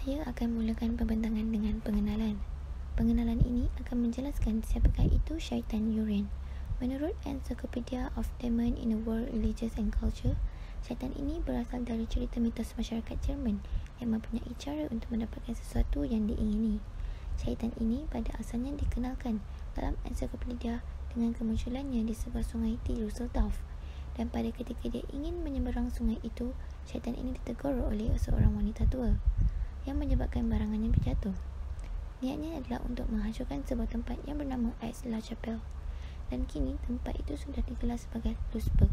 Saya akan mulakan pembentangan dengan pengenalan. Pengenalan ini akan menjelaskan siapakah itu syaitan Uran. Menurut Encyclopedia of Demons in the World Religions and Culture, syaitan ini berasal dari cerita mitos masyarakat Jerman yang mempunyai cara untuk mendapatkan sesuatu yang diingini. Syaitan ini pada asalnya dikenalkan dalam ensiklopedia dengan kemunculannya di sebuah sungai di Düsseldorf, dan pada ketika dia ingin menyeberang sungai itu, syaitan ini ditegur oleh seorang wanita tua yang menyebabkan barangannya berjatuh. Niatnya adalah untuk menghancurkan sebuah tempat yang bernama Aix-la-Chapelle, dan kini tempat itu sudah digelar sebagai Lusburg.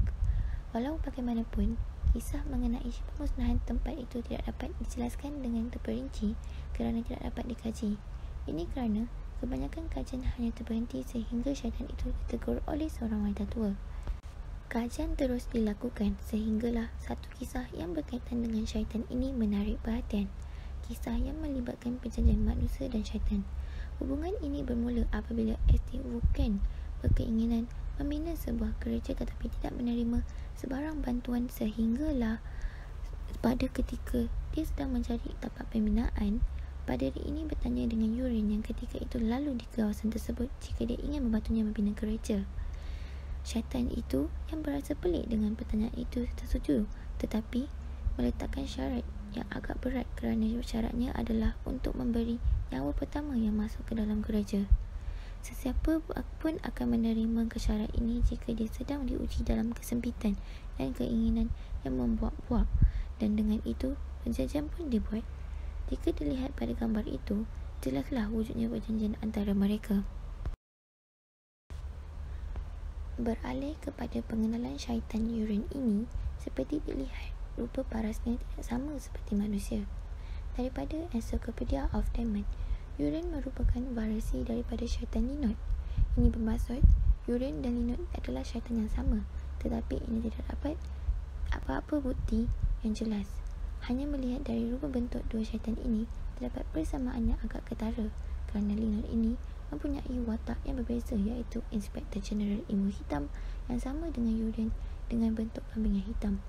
Walau bagaimanapun, kisah mengenai pemusnahan tempat itu tidak dapat dijelaskan dengan terperinci kerana tidak dapat dikaji. Ini kerana kebanyakan kajian hanya terberhenti sehingga syaitan itu ditegur oleh seorang wanita tua. Kajian terus dilakukan sehinggalah satu kisah yang berkaitan dengan syaitan ini menarik perhatian. Kisah yang melibatkan perjanjian manusia dan syaitan. Hubungan ini bermula apabila St. Wolfgang berkeinginan membina sebuah gereja tetapi tidak menerima sebarang bantuan sehinggalah pada ketika dia sedang mencari tempat pembinaan, paderi ini bertanya dengan Uran yang ketika itu lalu di kawasan tersebut jika dia ingin membantunya membina gereja. Syaitan itu yang berasa pelik dengan pertanyaan itu tersetuju, tetapi meletakkan syarat yang agak berat kerana syaratnya adalah untuk memberi nyawa pertama yang masuk ke dalam gereja. Sesiapa pun akan menerima syarat ini jika dia sedang diuji dalam kesempitan dan keinginan yang membuat-buat, dan dengan itu perjanjian pun dibuat. Jika dilihat pada gambar itu, jelaslah wujudnya perjanjian antara mereka. Beralih kepada pengenalan syaitan Uran ini, seperti dilihat, rupa parasnya tidak sama seperti manusia. Daripada Encyclopedia of Demons, Uran merupakan varisi daripada syaitan Linot. Ini bermaksud Uran dan Linot adalah syaitan yang sama, tetapi ini tidak dapat apa-apa bukti yang jelas. Hanya melihat dari rupa bentuk dua syaitan ini, terdapat persamaannya agak ketara kerana Linot ini mempunyai watak yang berbeza, iaitu Inspektor Jeneral Ilmu Hitam yang sama dengan Uran dengan bentuk kambing yang hitam.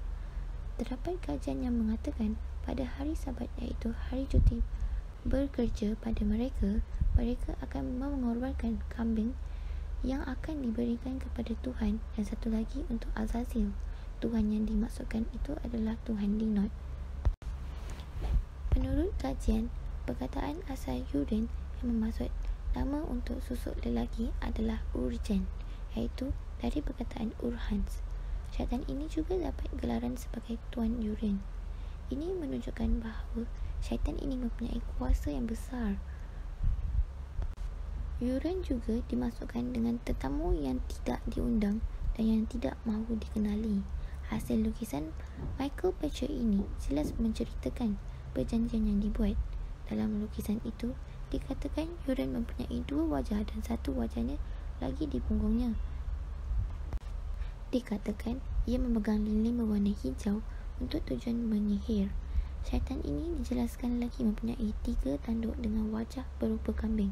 Terdapat kajian yang mengatakan pada hari Sabat, iaitu hari cuti bekerja pada mereka akan mengorbankan kambing yang akan diberikan kepada Tuhan, dan satu lagi untuk Azazel. Tuhan yang dimaksudkan itu adalah Tuhan Linot. Menurut kajian, perkataan asal Uran yang bermaksud nama untuk susuk lelaki adalah Urjan, iaitu dari perkataan Urhans. Syaitan ini juga dapat gelaran sebagai Tuan Uran. Ini menunjukkan bahawa syaitan ini mempunyai kuasa yang besar. Uran juga dimasukkan dengan tetamu yang tidak diundang dan yang tidak mahu dikenali. Hasil lukisan Michael Pacher ini jelas menceritakan perjanjian yang dibuat. Dalam lukisan itu, dikatakan Uran mempunyai dua wajah dan satu wajahnya lagi di punggungnya. Dikatakan ia memegang lilin berwarna hijau untuk tujuan menyihir. Syaitan ini dijelaskan lagi mempunyai 3 tanduk dengan wajah berupa kambing.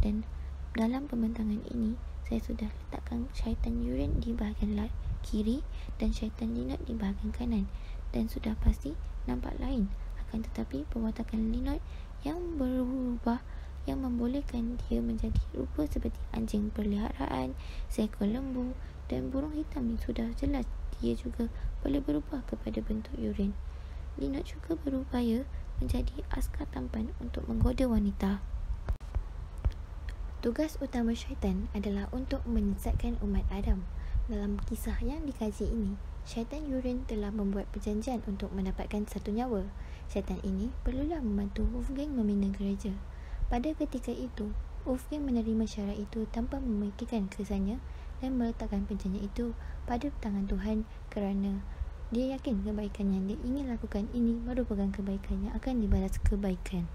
Dan dalam pembentangan ini, saya sudah letakkan syaitan Uran di bahagian kiri dan syaitan Linot di bahagian kanan, dan sudah pasti nampak lain. Akan tetapi perwatakan Linot yang berubah yang membolehkan dia menjadi rupa seperti anjing peliharaan, seekor lembu dan burung hitam yang sudah jelas dia juga boleh berubah kepada bentuk Uran. Linot juga berupaya menjadi askar tampan untuk menggoda wanita. Tugas utama syaitan adalah untuk menyesatkan umat Adam. Dalam kisah yang dikaji ini, syaitan Uran telah membuat perjanjian untuk mendapatkan satu nyawa. Syaitan ini perlulah membantu Wolfgang membina gereja. Pada ketika itu, Wolfgang menerima syarat itu tanpa memikirkan kesannya dan meletakkan perjanjian itu pada tangan Tuhan kerana dia yakin kebaikan yang dia ingin lakukan ini merupakan kebaikan yang akan dibalas kebaikan.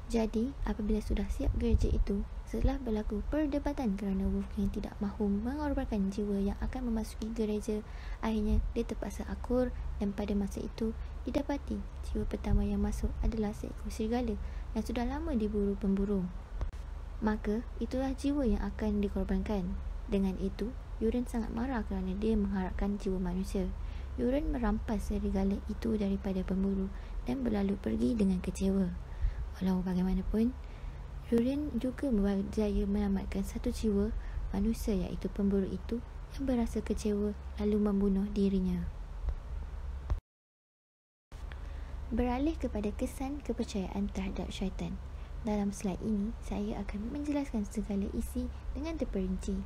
Jadi, apabila sudah siap gereja itu, setelah berlaku perdebatan kerana Wolfgang tidak mahu mengorbankan jiwa yang akan memasuki gereja, akhirnya dia terpaksa akur, dan pada masa itu didapati jiwa pertama yang masuk adalah seekor serigala yang sudah lama diburu pemburu. Maka itulah jiwa yang akan dikorbankan. Dengan itu, Uran sangat marah kerana dia mengharapkan jiwa manusia. Uran merampas serigala itu daripada pemburu dan berlalu pergi dengan kecewa. Walau bagaimanapun, Yurien juga berjaya menyelamatkan satu jiwa manusia, iaitu pemburu itu yang berasa kecewa lalu membunuh dirinya. Beralih kepada kesan kepercayaan terhadap syaitan. Dalam slide ini, saya akan menjelaskan segala isi dengan terperinci.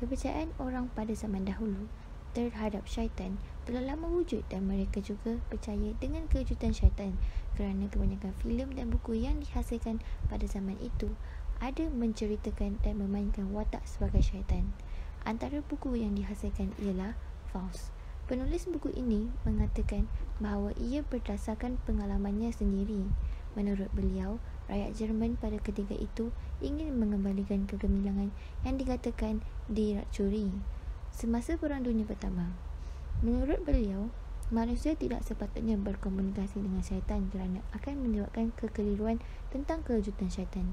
Kepercayaan orang pada zaman dahulu terhadap syaitan telah lama wujud dan mereka juga percaya dengan kewujudan syaitan kerana kebanyakan filem dan buku yang dihasilkan pada zaman itu ada menceritakan dan memainkan watak sebagai syaitan. Antara buku yang dihasilkan ialah Faust. Penulis buku ini mengatakan bahawa ia berdasarkan pengalamannya sendiri. Menurut beliau, rakyat Jerman pada ketika itu ingin mengembalikan kegemilangan yang dikatakan diracuni semasa Perang Dunia Pertama. Menurut beliau, manusia tidak sepatutnya berkomunikasi dengan syaitan kerana akan menyebabkan kekeliruan tentang kewujudan syaitan.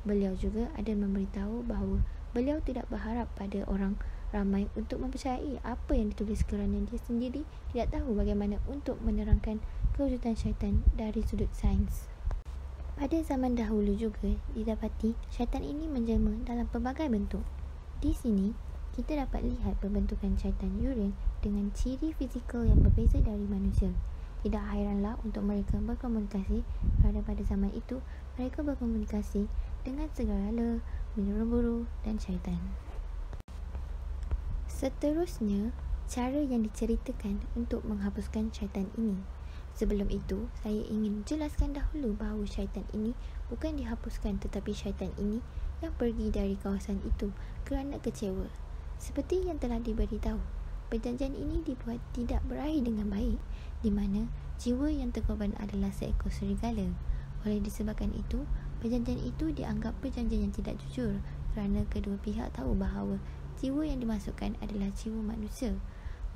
Beliau juga ada memberitahu bahawa beliau tidak berharap pada orang ramai untuk mempercayai apa yang ditulis kerana dia sendiri tidak tahu bagaimana untuk menerangkan kewujudan syaitan dari sudut sains. Pada zaman dahulu juga didapati syaitan ini menjelma dalam pelbagai bentuk. Di sini, kita dapat lihat pembentukan syaitan Yurien dengan ciri fizikal yang berbeza dari manusia. Tidak hairanlah untuk mereka berkomunikasi kerana pada zaman itu mereka berkomunikasi dengan segala menyeru dan syaitan. Seterusnya, cara yang diceritakan untuk menghapuskan syaitan ini. Sebelum itu, saya ingin jelaskan dahulu bahawa syaitan ini bukan dihapuskan, tetapi syaitan ini yang pergi dari kawasan itu kerana kecewa. Seperti yang telah diberitahu, perjanjian ini dibuat tidak berakhir dengan baik, di mana jiwa yang terkorban adalah seekor serigala. Oleh disebabkan itu, perjanjian itu dianggap perjanjian yang tidak jujur kerana kedua pihak tahu bahawa jiwa yang dimasukkan adalah jiwa manusia.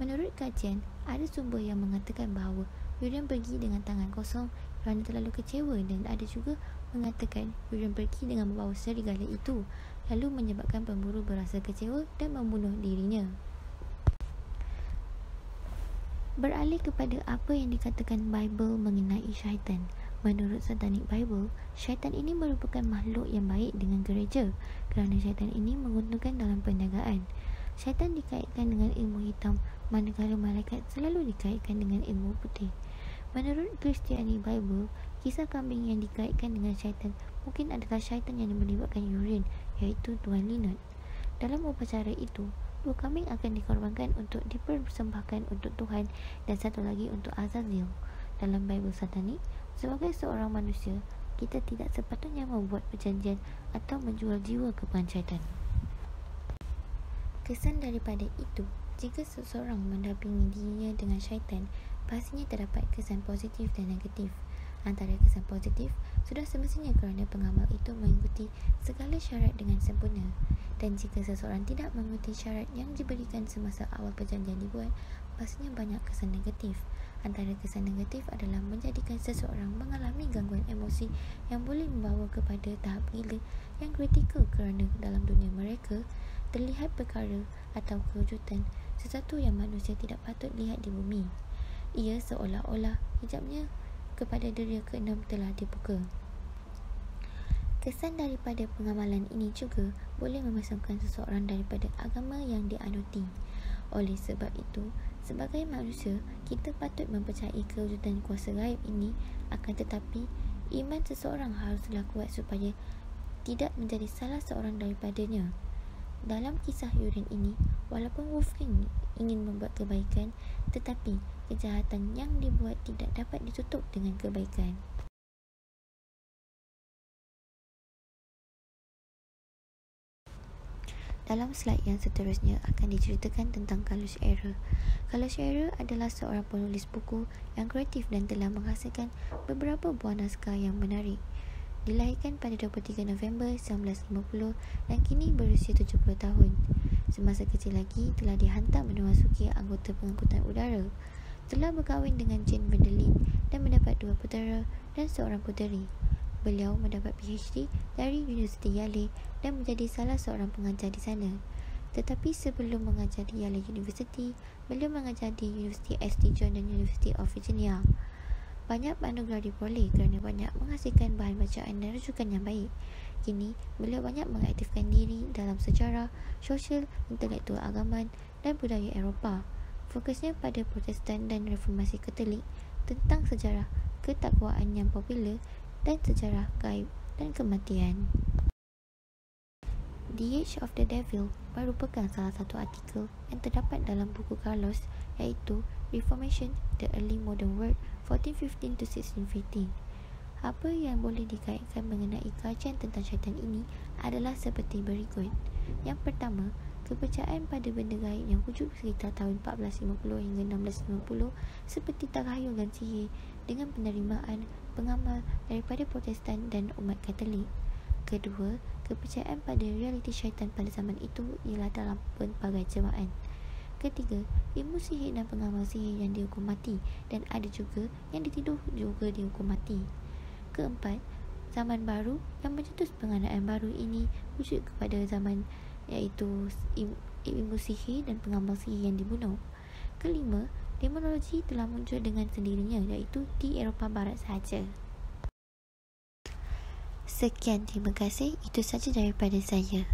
Menurut kajian, ada sumber yang mengatakan bahawa Yurien pergi dengan tangan kosong kerana terlalu kecewa dan ada juga mengatakan Yurien pergi dengan membawa serigala itu lalu menyebabkan pemburu berasa kecewa dan membunuh dirinya. Beralih kepada apa yang dikatakan Bible mengenai syaitan. Menurut Satanic Bible, syaitan ini merupakan makhluk yang baik dengan gereja kerana syaitan ini menguntungkan dalam perniagaan. Syaitan dikaitkan dengan ilmu hitam, manakala malaikat selalu dikaitkan dengan ilmu putih. Menurut Christianity Bible, kisah kambing yang dikaitkan dengan syaitan mungkin adalah syaitan yang melibatkan Yurien, iaitu Tuan Linot. Dalam upacara itu, 2 kambing akan dikorbankan untuk dipersembahkan untuk Tuhan dan satu lagi untuk Azazel. Dalam Bible Satanik, sebagai seorang manusia, kita tidak sepatutnya membuat perjanjian atau menjual jiwa kepada syaitan. Kesan daripada itu, jika seseorang mendampingi dirinya dengan syaitan, pastinya terdapat kesan positif dan negatif. Antara kesan positif, sudah semestinya kerana pengamal itu mengikuti segala syarat dengan sempurna. Dan jika seseorang tidak mengikuti syarat yang diberikan semasa awal perjanjian dibuat, pastinya banyak kesan negatif. Antara kesan negatif adalah menjadikan seseorang mengalami gangguan emosi yang boleh membawa kepada tahap gila yang kritikal kerana dalam dunia mereka terlihat perkara atau kewujudan sesuatu yang manusia tidak patut lihat di bumi. Ia seolah-olah hijabnya kepada deria ke-6 telah dibuka. Kesan daripada pengamalan ini juga boleh memasukkan seseorang daripada agama yang dianuti. Oleh sebab itu, sebagai manusia, kita patut mempercayai kewujudan kuasa gaib ini, akan tetapi iman seseorang haruslah kuat supaya tidak menjadi salah seorang daripadanya. Dalam kisah Yurien ini, walaupun Wolfgang ingin membuat kebaikan, tetapi kejahatan yang dibuat tidak dapat ditutup dengan kebaikan. Dalam slide yang seterusnya akan diceritakan tentang Carlos Herrera. Carlos Herrera adalah seorang penulis buku yang kreatif dan telah menghasilkan beberapa buah naskah yang menarik. Dilahirkan pada 23 November 1950 dan kini berusia 70 tahun. Semasa kecil lagi telah dihantar memasuki anggota pengangkutan udara. Telah berkahwin dengan Jane Vanderlyn dan mendapat 2 putera dan seorang puteri. Beliau mendapat PhD dari Universiti Yale dan menjadi salah seorang pengajar di sana. Tetapi sebelum mengajar di Yale University, beliau mengajar di Universiti St. John dan University of Virginia. Banyak anugerah diperoleh kerana banyak menghasilkan bahan bacaan dan rujukan yang baik. Kini, beliau banyak mengaktifkan diri dalam sejarah, sosial, intelektual agaman dan budaya Eropah. Fokusnya pada Protestan dan Reformasi Katolik, tentang sejarah ketakwaan yang popular dan sejarah gaib dan kematian. The Age of the Devil merupakan salah satu artikel yang terdapat dalam buku Carlos, iaitu Reformation, The Early Modern World, 1415 to 1615. Apa yang boleh dikaitkan mengenai kajian tentang syaitan ini adalah seperti berikut. Yang pertama, kepercayaan pada benda gaib yang wujud sekitar tahun 1450 hingga 1650 seperti takhayul dan sihir dengan penerimaan pengamal daripada Protestan dan umat Katolik. Kedua, kepercayaan pada realiti syaitan pada zaman itu ialah dalam pelbagai cebaan. Ketiga, ilmu sihir dan pengamal sihir yang dihukum mati, dan ada juga yang dituduh juga dihukum mati. Keempat, zaman baru yang mencetus penganaan baru ini wujud kepada zaman iaitu ilmu sihir dan pengamal sihir yang dibunuh. Kelima, demonologi telah muncul dengan sendirinya iaitu di Eropah Barat sahaja. Sekian, terima kasih. Itu saja daripada saya.